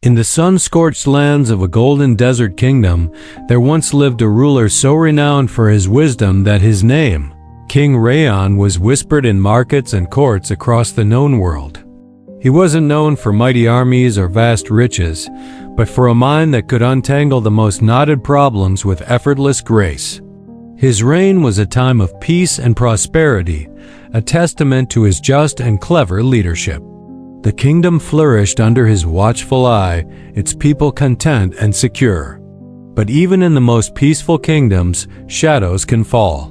In the sun-scorched lands of a golden desert kingdom, there once lived a ruler so renowned for his wisdom that his name, King Rayon, was whispered in markets and courts across the known world. He wasn't known for mighty armies or vast riches, but for a mind that could untangle the most knotted problems with effortless grace. His reign was a time of peace and prosperity, a testament to his just and clever leadership. The kingdom flourished under his watchful eye, its people content and secure. But even in the most peaceful kingdoms, shadows can fall.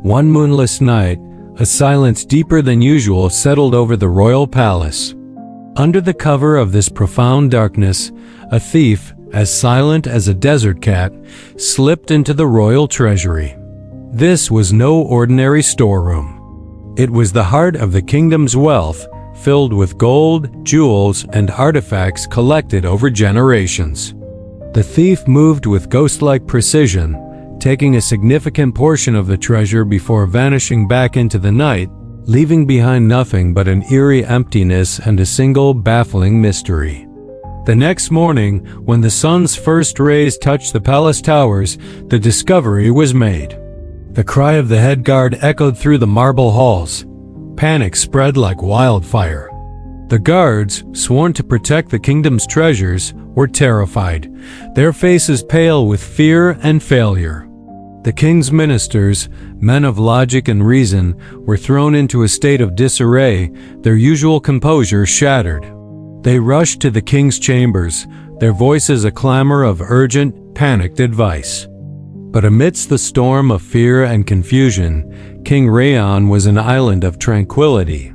One moonless night, a silence deeper than usual settled over the royal palace. Under the cover of this profound darkness, a thief, as silent as a desert cat, slipped into the royal treasury. This was no ordinary storeroom. It was the heart of the kingdom's wealth, filled with gold, jewels, and artifacts collected over generations. The thief moved with ghost-like precision, taking a significant portion of the treasure before vanishing back into the night, leaving behind nothing but an eerie emptiness and a single baffling mystery. The next morning, when the sun's first rays touched the palace towers, the discovery was made. The cry of the head guard echoed through the marble halls. Panic spread like wildfire. The guards, sworn to protect the kingdom's treasures, were terrified, their faces pale with fear and failure. The king's ministers, men of logic and reason, were thrown into a state of disarray, their usual composure shattered. They rushed to the king's chambers, their voices a clamor of urgent, panicked advice. But amidst the storm of fear and confusion, King Rayon was an island of tranquility.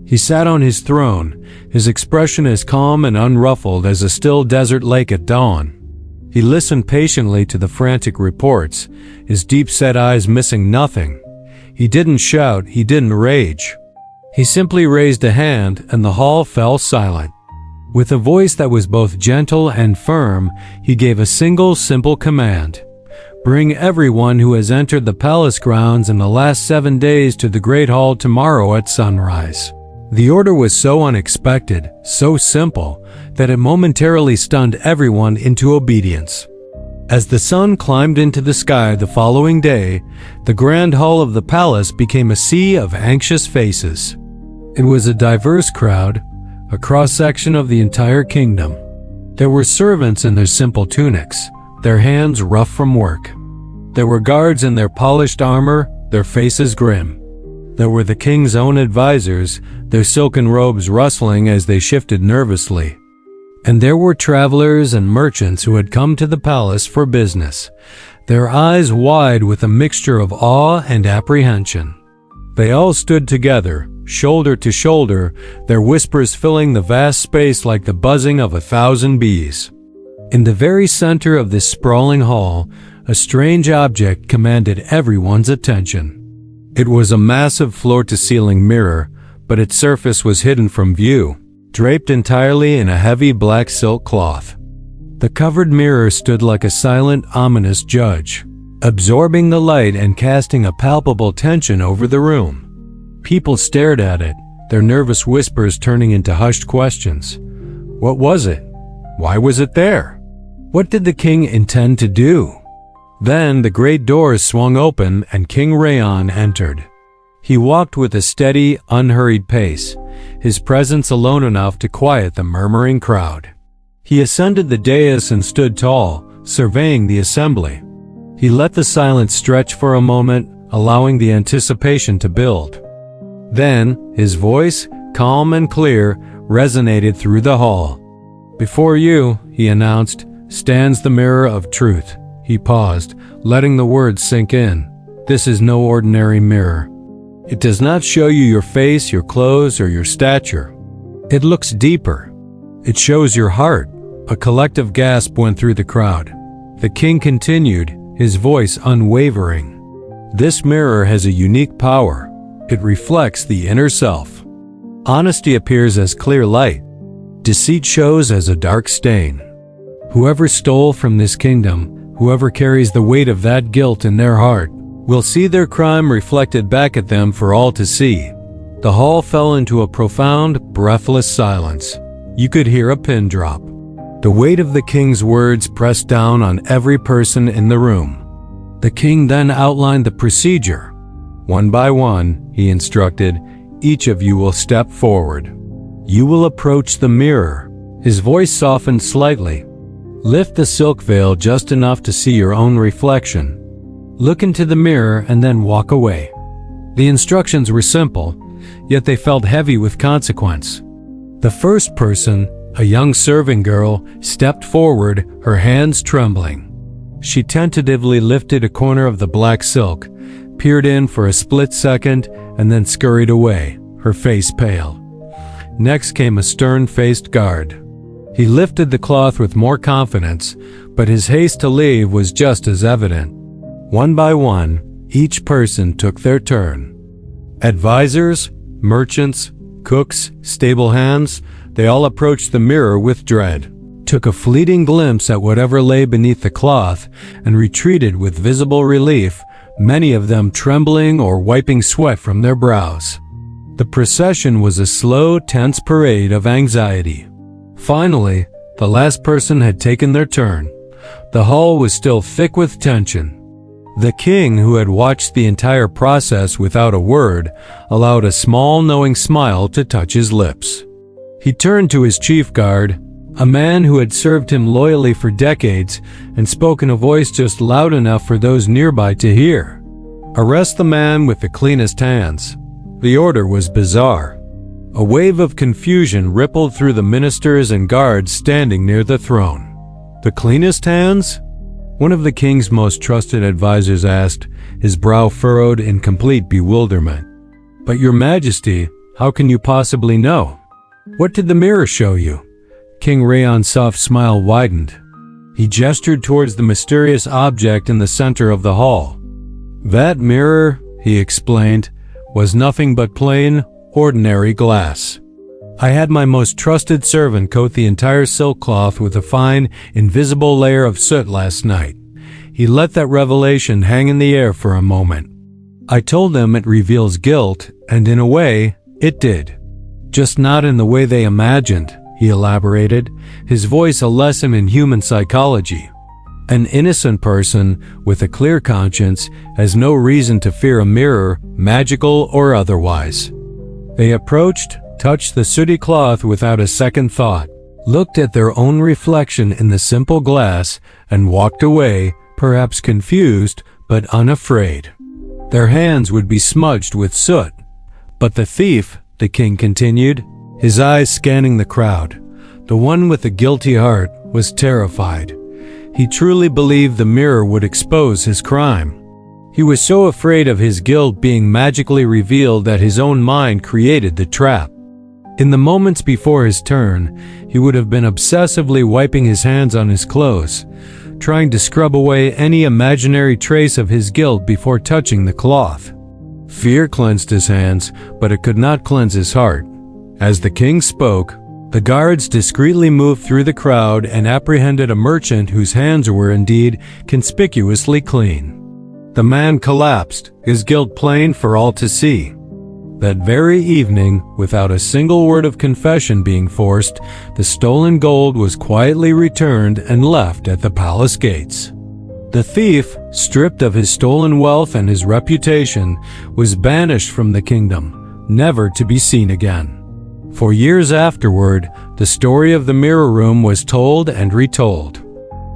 He sat on his throne, his expression as calm and unruffled as a still desert lake at dawn. He listened patiently to the frantic reports, his deep-set eyes missing nothing. He didn't shout, he didn't rage. He simply raised a hand, and the hall fell silent. With a voice that was both gentle and firm, he gave a single simple command. Bring everyone who has entered the palace grounds in the last 7 days to the Great Hall tomorrow at sunrise. The order was so unexpected, so simple, that it momentarily stunned everyone into obedience. As the sun climbed into the sky the following day, the grand hall of the palace became a sea of anxious faces. It was a diverse crowd, a cross-section of the entire kingdom. There were servants in their simple tunics, their hands rough from work. There were guards in their polished armor, their faces grim. There were the king's own advisors, their silken robes rustling as they shifted nervously. And there were travelers and merchants who had come to the palace for business, their eyes wide with a mixture of awe and apprehension. They all stood together, shoulder to shoulder, their whispers filling the vast space like the buzzing of 1,000 bees. In the very center of this sprawling hall, a strange object commanded everyone's attention. It was a massive floor-to-ceiling mirror, but its surface was hidden from view, draped entirely in a heavy black silk cloth. The covered mirror stood like a silent, ominous judge, absorbing the light and casting a palpable tension over the room. People stared at it, their nervous whispers turning into hushed questions. What was it? Why was it there? What did the king intend to do? Then the great doors swung open and King Rayon entered. He walked with a steady, unhurried pace, his presence alone enough to quiet the murmuring crowd. He ascended the dais and stood tall, surveying the assembly. He let the silence stretch for a moment, allowing the anticipation to build. Then, his voice, calm and clear, resonated through the hall. Before you, he announced, stands the mirror of truth. He paused, letting the words sink in. This is no ordinary mirror. It does not show you your face, your clothes, or your stature. It looks deeper. It shows your heart. A collective gasp went through the crowd. The king continued, his voice unwavering. This mirror has a unique power. It reflects the inner self. Honesty appears as clear light. Deceit shows as a dark stain. Whoever stole from this kingdom, whoever carries the weight of that guilt in their heart, will see their crime reflected back at them for all to see. The hall fell into a profound, breathless silence. You could hear a pin drop. The weight of the king's words pressed down on every person in the room. The king then outlined the procedure. One by one, he instructed, each of you will step forward. You will approach the mirror. His voice softened slightly. Lift the silk veil just enough to see your own reflection. Look into the mirror and then walk away. The instructions were simple, yet they felt heavy with consequence. The first person, a young serving girl, stepped forward, her hands trembling. She tentatively lifted a corner of the black silk, peered in for a split second, and then scurried away, her face pale. Next came a stern-faced guard. He lifted the cloth with more confidence, but his haste to leave was just as evident. One by one, each person took their turn. Advisors, merchants, cooks, stable hands, they all approached the mirror with dread, took a fleeting glimpse at whatever lay beneath the cloth, and retreated with visible relief, many of them trembling or wiping sweat from their brows. The procession was a slow, tense parade of anxiety. Finally, the last person had taken their turn. The hall was still thick with tension. The king, who had watched the entire process without a word, allowed a small, knowing smile to touch his lips. He turned to his chief guard, a man who had served him loyally for decades, and spoke in a voice just loud enough for those nearby to hear. "Arrest the man with the cleanest hands." The order was bizarre. A wave of confusion rippled through the ministers and guards standing near the throne. "The cleanest hands?" One of the king's most trusted advisors asked, his brow furrowed in complete bewilderment. "But your majesty, how can you possibly know? What did the mirror show you?" King Rayon's soft smile widened. He gestured towards the mysterious object in the center of the hall. "That mirror," he explained, "was nothing but plain, ordinary glass. I had my most trusted servant coat the entire silk cloth with a fine, invisible layer of soot last night. He let that revelation hang in the air for a moment. I told them it reveals guilt, and in a way, it did. Just not in the way they imagined," he elaborated, his voice a lesson in human psychology. "An innocent person with a clear conscience has no reason to fear a mirror, magical or otherwise." They approached, touched the sooty cloth without a second thought, looked at their own reflection in the simple glass, and walked away, perhaps confused, but unafraid. Their hands would be smudged with soot. "But the thief," the king continued, his eyes scanning the crowd, "the one with the guilty heart, was terrified. He truly believed the mirror would expose his crime. He was so afraid of his guilt being magically revealed that his own mind created the trap. In the moments before his turn, he would have been obsessively wiping his hands on his clothes, trying to scrub away any imaginary trace of his guilt before touching the cloth. Fear cleansed his hands, but it could not cleanse his heart. As the king spoke, the guards discreetly moved through the crowd and apprehended a merchant whose hands were indeed conspicuously clean. The man collapsed, his guilt plain for all to see. That very evening, without a single word of confession being forced, the stolen gold was quietly returned and left at the palace gates. The thief, stripped of his stolen wealth and his reputation, was banished from the kingdom, never to be seen again. For years afterward, the story of the mirror room was told and retold.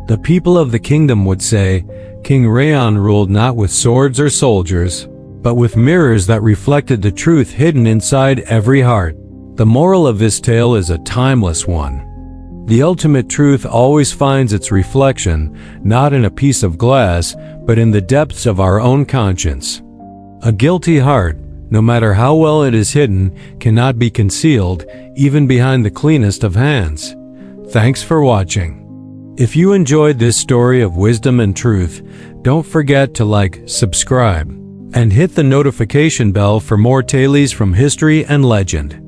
The people of the kingdom would say, King Rayon ruled not with swords or soldiers, but with mirrors that reflected the truth hidden inside every heart. The moral of this tale is a timeless one. The ultimate truth always finds its reflection, not in a piece of glass, but in the depths of our own conscience. A guilty heart, no matter how well it is hidden, cannot be concealed, even behind the cleanest of hands. Thanks for watching. If you enjoyed this story of wisdom and truth, don't forget to like, subscribe, and hit the notification bell for more tales from history and legend.